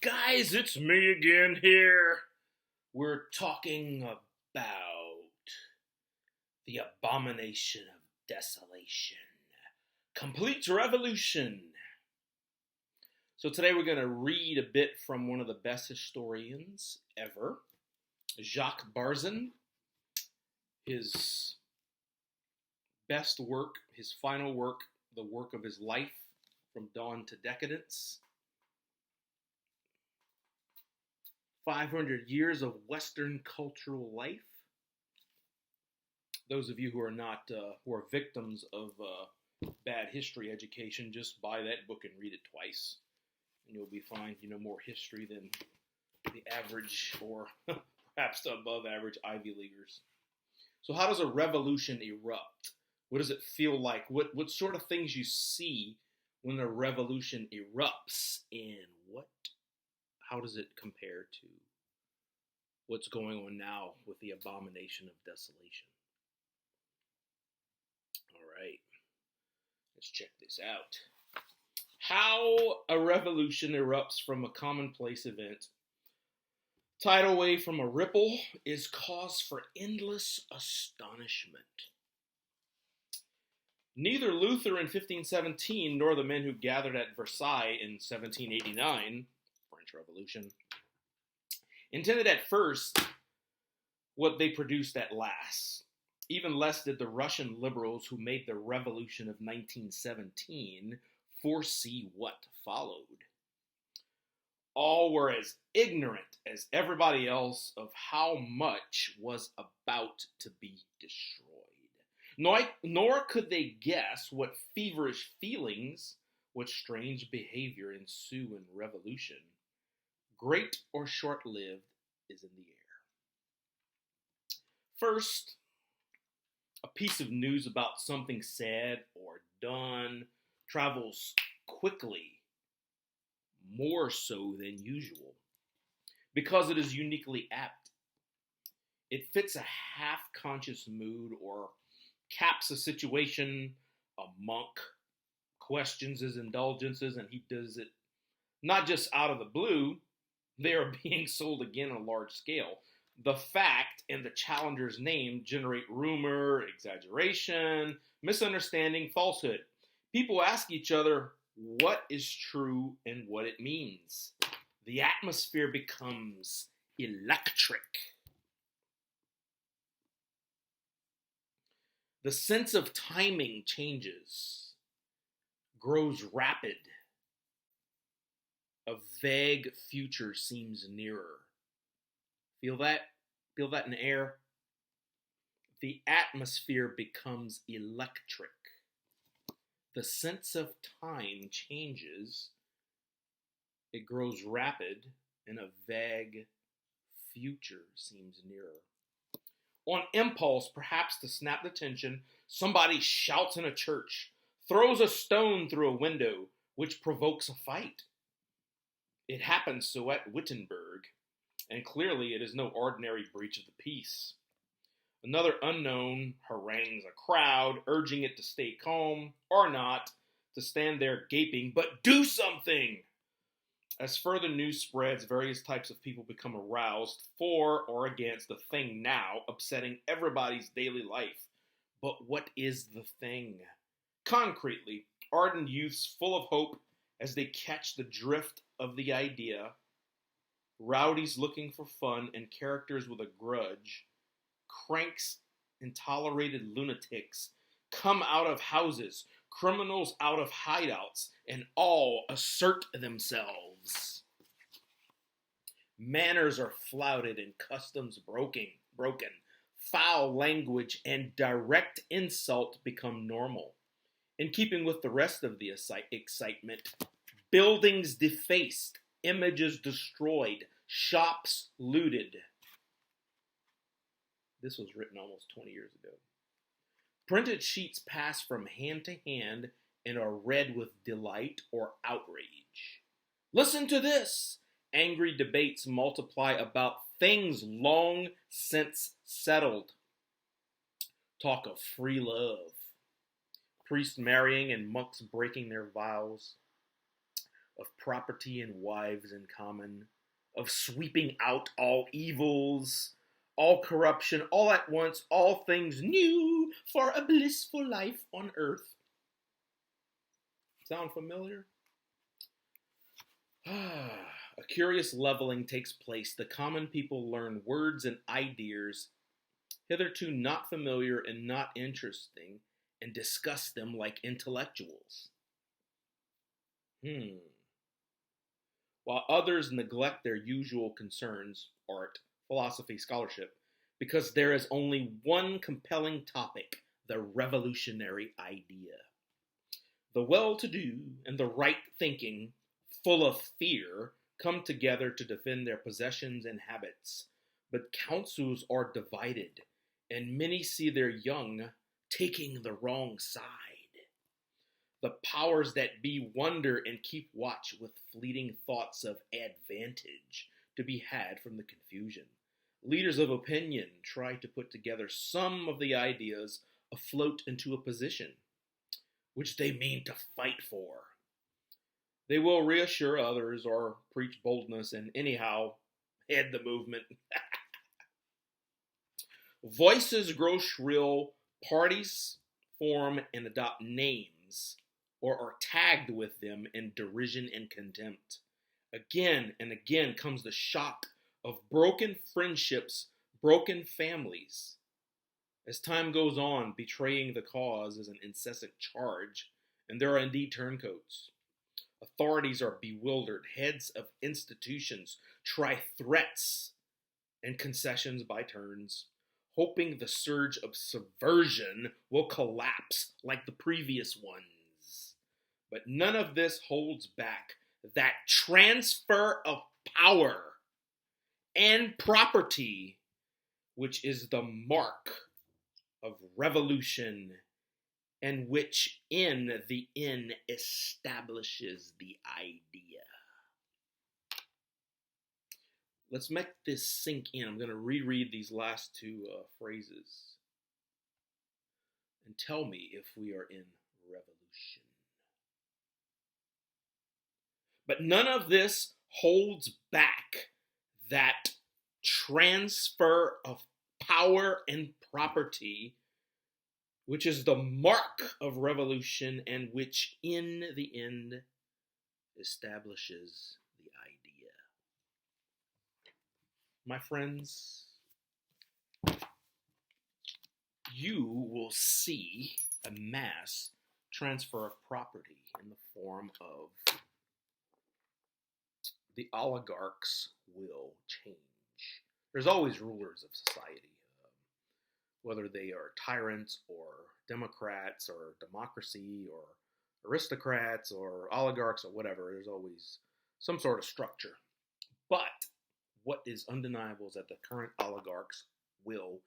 guys, it's me again here. We're talking about the abomination of desolation, complete revolution. So today we're going to read a bit from one of the best historians ever, Jacques Barzun. His best work, his final work, the work of his life, From Dawn to Decadence. 500 years of Western cultural life. Those of you who are not, who are victims of bad history education, just buy that book and read it twice, and you'll be fine. You know more history than the average, or perhaps the above average Ivy Leaguers. So how does a revolution erupt? What does it feel like? What sort of things you see when a revolution erupts, and how does it compare to what's going on now with the abomination of desolation? All right, let's check this out. How a revolution erupts from a commonplace event, tidal wave from a ripple, is cause for endless astonishment. Neither Luther in 1517 nor the men who gathered at Versailles in 1789, French Revolution, intended at first what they produced at last. Even less did the Russian liberals who made the revolution of 1917 foresee what followed. All were as ignorant as everybody else of how much was about to be destroyed. Nor could they guess what feverish feelings, what strange behavior ensue in revolution, great or short-lived, is in the air. First, a piece of news about something said or done travels quickly, more so than usual, because it is uniquely apt. It fits a half-conscious mood or caps a situation. A monk questions his indulgences, and he does it not just out of the blue. They are being sold again on a large scale. The fact and the challenger's name generate rumor, exaggeration, misunderstanding, falsehood. People ask each other what is true and what it means. The atmosphere becomes electric. The sense of timing changes, grows rapid. A vague future seems nearer. Feel that? Feel that in the air? The atmosphere becomes electric. The sense of time changes. It grows rapid, and a vague future seems nearer. On impulse, perhaps to snap the tension, somebody shouts in a church, throws a stone through a window, which provokes a fight. It happens so at Wittenberg, and clearly it is no ordinary breach of the peace. Another unknown harangues a crowd, urging it to stay calm, or not, to stand there gaping, but do something! As further news spreads, various types of people become aroused for or against the thing now upsetting everybody's daily life. But what is the thing? Concretely, ardent youths full of hope as they catch the drift of the idea, rowdies looking for fun, and characters with a grudge, cranks and tolerated lunatics, come out of houses, criminals out of hideouts, and all assert themselves. Manners are flouted and customs broken. Foul language and direct insult become normal. In keeping with the rest of the excitement, buildings defaced, images destroyed, shops looted. This was written almost 20 years ago. Printed sheets pass from hand to hand and are read with delight or outrage. Listen to this! Angry debates multiply about things long since settled. Talk of free love, priests marrying and monks breaking their vows, of property and wives in common, of sweeping out all evils, all corruption, all at once, all things new for a blissful life on earth. Sound familiar? A curious leveling takes place. The common people learn words and ideas hitherto not familiar and not interesting, and discuss them like intellectuals. While others neglect their usual concerns, art, philosophy, scholarship, because there is only one compelling topic, the revolutionary idea. The well-to-do and the right-thinking, full of fear, come together to defend their possessions and habits, but councils are divided, and many see their young taking the wrong side. The powers that be wonder and keep watch with fleeting thoughts of advantage to be had from the confusion. Leaders of opinion try to put together some of the ideas afloat into a position which they mean to fight for. They will reassure others or preach boldness and anyhow head the movement. Voices grow shrill, parties form and adopt names, or are tagged with them in derision and contempt. Again and again comes the shock of broken friendships, broken families. As time goes on, betraying the cause is an incessant charge, and there are indeed turncoats. Authorities are bewildered. Heads of institutions try threats and concessions by turns, hoping the surge of subversion will collapse like the previous ones. But none of this holds back that transfer of power and property, which is the mark of revolution, and which in the end establishes the idea. Let's make this sink in. I'm going to reread these last two phrases and tell me if we are in revolution. But none of this holds back that transfer of power and property, which is the mark of revolution and which in the end establishes the idea. My friends, you will see a mass transfer of property in the form of the oligarchs will change. There's always rulers of society, whether they are tyrants or democrats or democracy or aristocrats or oligarchs or whatever. There's always some sort of structure. But what is undeniable is that the current oligarchs will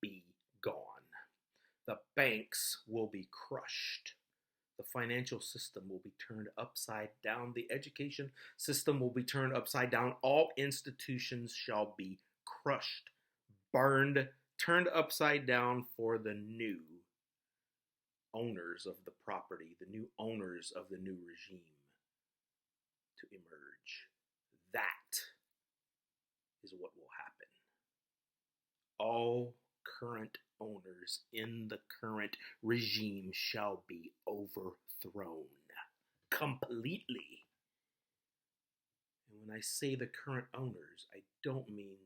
be gone. The banks will be crushed. The financial system will be turned upside down. The education system will be turned upside down. All institutions shall be crushed, burned, turned upside down for the new owners of the property, the new owners of the new regime to emerge. That is what will happen. All current owners in the current regime shall be overthrown completely. And when I say the current owners, I don't mean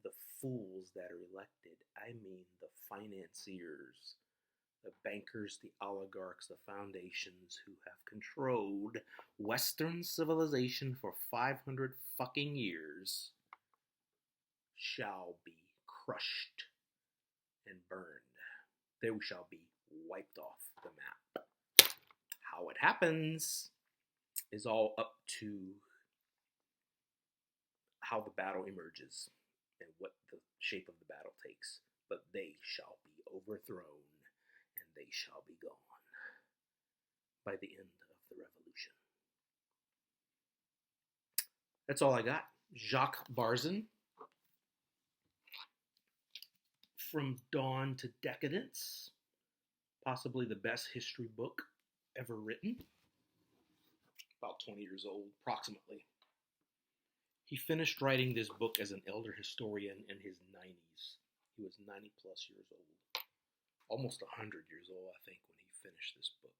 the fools that are elected. I mean the financiers, the bankers, the oligarchs, the foundations who have controlled Western civilization for 500 fucking years shall be crushed and burned. They shall be wiped off the map. How it happens is all up to how the battle emerges and what the shape of the battle takes. But they shall be overthrown and they shall be gone by the end of the revolution. That's all I got. Jacques Barzun. From Dawn to Decadence, possibly the best history book ever written. about 20 years old, approximately. He finished writing this book as an elder historian in his 90s. He was 90 plus years old, almost 100 years old, I think, when he finished this book.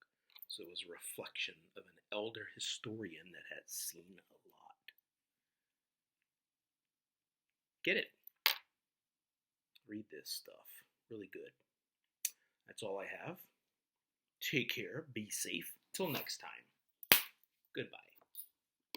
So it was a reflection of an elder historian that had seen a lot. Get it? Read this stuff. Really good. That's all I have. Take care. Be safe. Till next time. Goodbye.